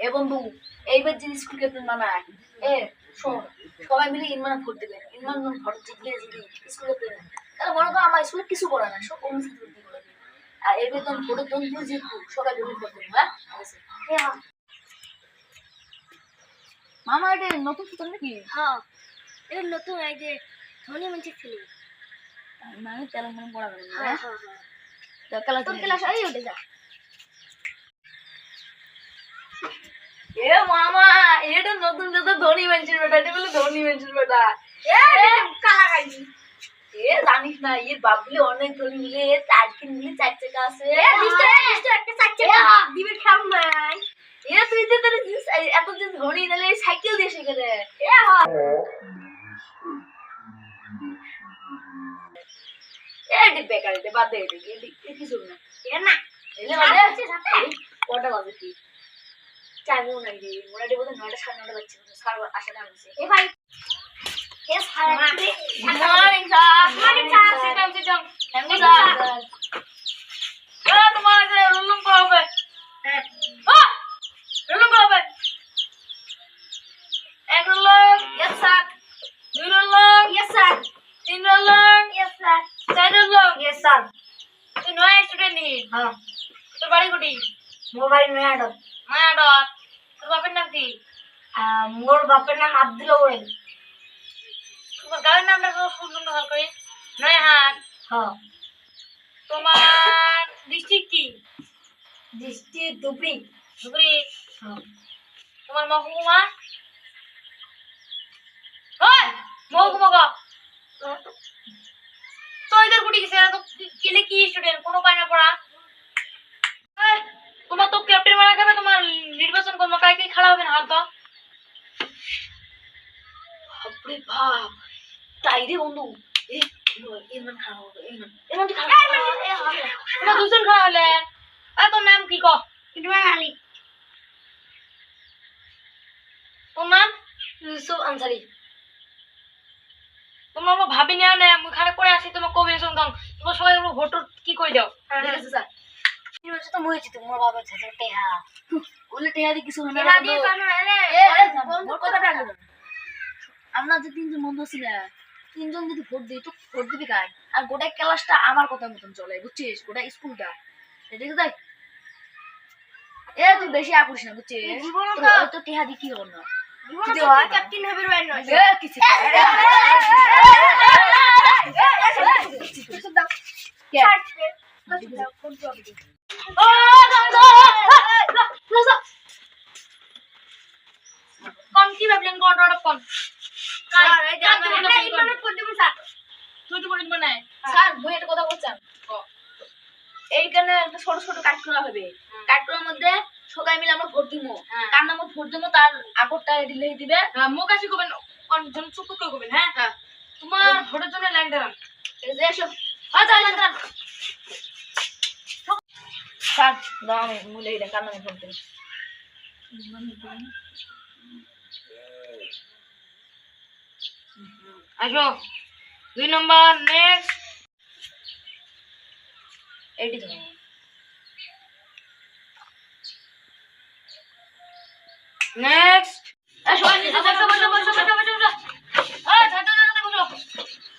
এ বন্ধু এইবার যে স্কুল ক্যাপ্টেন বানায় এ শোন সবাই মিলে ইনমান ভোট দেবে ইনমান ভোট জিতলে যদি স্কুল ক্যাপ্টেন তাহলে মনে করো আমার স্কুলে কিছু করে না সব অন্য ছাত্র দিয়ে করে দেবে আর এবার তখন ভোটের জন্য জিতবো সবাই মিলে ভোট দেবো হ্যাঁ মামা এটা নতুন সূত্র নাকি হ্যাঁ এটা নতুন এই যে ধনী মানুষের ফিল্ম মানে তেলেঙ্গানা পড়া গেল হ্যাঁ হ্যাঁ হ্যাঁ ক্লাস তোর ক্লাস এই উঠে যা এ মামা এটা নতুন যত ধনী মানুষের বেটা এটা বলে ধনী মানুষের বেটা কালা গাইছি এ জানিস না এর বাবলি অনেক ধনী মিলে এর চারদিন মিলে চার চাকা আছে একটা চাচ্ছে দিবে খাম নাই এ তুই যে তোর এত যে ধনী নালে সাইকেল দিয়ে শিখে রে এটি বেকার এটা বাদ দে এটি কিছু না এ না এলে কটা বাজে কি চাইবো না রে মোটামুটি বোধহয় 9টা 9:30 বাজছে স্যার আসে না বলছে এ ভাই এ সারা morning sir morning sir sit down thank you sir তোমার যে রুলুম করবে হ্যাঁ রুলুম করবে এক রুলুম ইয়েস স্যার দুই রুলুম ইয়েস স্যার তিন রুলুম ইয়েস স্যার চার রুলুম ইয়েস স্যার তুই নয় স্টুডেন্ট নি হ্যাঁ তোর বাড়ি কোটি মোবাইল নয়াডক মায়াডক তোর বাপের নাম কি মোর বাপের নাম আব্দুল ওয়েল তোমার গাঁয়ের নামটা তো সুন্দর ভালো করে নয়হাট হ্যাঁ তোমার ডিস্ট্রিক্ট কি দৃষ্টি দুপরি ধুবড়ি হ্যাঁ তোমার মহকুমা ওই মহকুমা গো তো এদের গুটি গেছে এরা তো কেলে কি স্টুডেন্ট কোনো পায় না পড়া এই, তোমার তো ক্যাপ্টেন বানা যাবে তোমার নির্বাচন করবো কাই কি খেলা হবে না হাল তো বাপরে বাপ তাই রে বন্ধু এমন খাওয়া হবে এমন কি খাওয়া তোমরা দুজন খাওয়া হলেন তোর নাম কি কো ইডমান আলী তোর নাম ইউসুফ আনসারি তোমরা আমার ভাবি নেও না আমি খারাপ করে আসি তোমার কবি শুনতাম তোমরা সবাই ভোট কি করে দাও ঠিক আছে স্যার তো মরেছি তোমার বাবা ছেলে টেহা বলে টেহা দিয়ে কিছু হয় না টেহা দিয়ে কানো এলে মোর কথাটা আগে বল। আমরা যে তিনজন বন্ধু ছিল তিনজন যদি ভোট দিই তো ভোট দিবি কার আর গোটা ক্লাসটা আমার কথা মতন চলে বুঝছিস গোটা স্কুলটা ঠিক আছে এ তুই বেশি আপুস না বুঝছিস তো টেহা দিয়ে কি হল না যদি হয় ক্যাপ্টেন হবে রাইট নয় এ কিছু কোন কি ভাবলেন কোন রড কোন তুই তো বলিস মানে স্যার মই একটা কথা বলছিলাম এইখানে একটা ছোট ছোট কাট করা হবে কাট করার মধ্যে সবাই মিলে আমরা ভোট দিব কার নামে ভোট দিব তার আগরটা দিলে দিবে মুখ আসি করবেন জন চুপ করে করবেন হ্যাঁ তোমার ভোটের জন্য লাইন দাঁড়ান এই যে এসো আচ্ছা লাইন দাঁড়ান স্যার দাও আমি মুলে দিন কার নামে ভোট দেব আসো 2 নম্বর নেক্সট এইটি তো নেক্সট আসো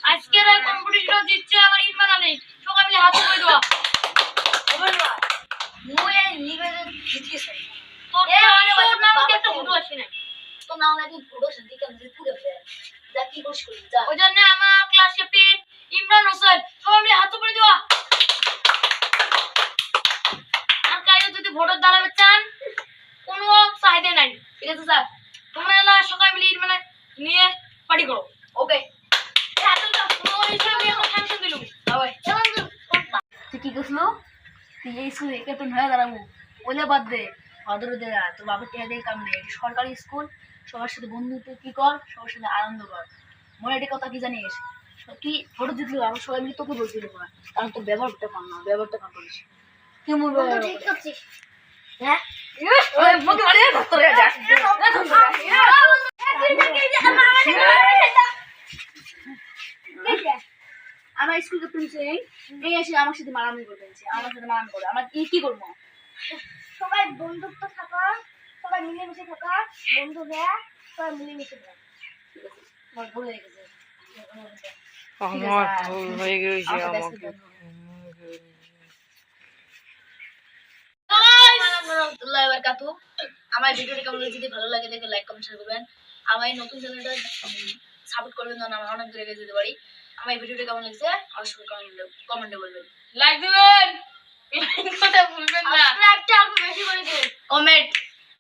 আজকের এই কম্পিটিশন জিতছে আমার ইরফান আলী সবাই মিলে হাত তুলে দাও মুই নিবেদন জিতকেছে তোর নাম কি একটা ফটো আসে না তো নাও নাকি পুরো শান্তি কাম যে পুরো যা কি করিস করি যা ওই জন্য আমার ক্লাস ক্যাপ্টেন ইমরান হোসেন সবাই মিলে হাত তুলে দাও আর কাইও যদি ভোটার দাঁড়াবে চান কোনো চাহিদা নাই ঠিক আছে স্যার তোমরা এলা সবাই মিলে মানে নিয়ে পার্টি করো ওকে তুই কি করছিল তুই এই স্কুল ক্যাপ্টেন হয়ে দাঁড়াবো বলে বাদ দে অদর দে তোর বাবার টেহা দিয়ে কাম নেই সরকারি স্কুল সবার সাথে বন্ধুত্ব কি কর সবার সাথে আনন্দ কর মনে একটা কথা কি জানিস তুই ফটো জিতলি আমার সবাই মিলে তোকে বলছিল না কারণ তোর ব্যবহারটা কম না ব্যবহারটা কম করিস তুই মোর ঠিক করছিস হ্যাঁ মুখে মারিয়ে ধরতে যা আমার স্কুল ক্যাপ্টেন এই এসে আমার সাথে মারামারি করতে আমার সাথে মারামারি করে আমার কি করবো সবাই বন্ধুত্ব থাকা সবাই মিলেমিশে থাকা বন্ধু ভাইয়া সবাই মিলেমিশে থাকা আমার ভুল হয়ে গেছে আমার ভুল হয়ে গেছে আমাকে আল্লাহ বারাকাতু। আমার ভিডিওটি কেমন লাগছে, যদি ভালো লাগে দেখে লাইক কমেন্ট শেয়ার করবেন। আমার এই নতুন চ্যানেলটা সাপোর্ট করবেন, যেন আমরা অনেক দূরে এগিয়ে যেতে পারি। আমার এই ভিডিওটি কেমন লাগছে অবশ্যই কমেন্টে বলবেন। লাইক দিবেন, কথা ভুলবেন না, সাবস্ক্রাইবটা একটু বেশি করে দিন। কমেন্ট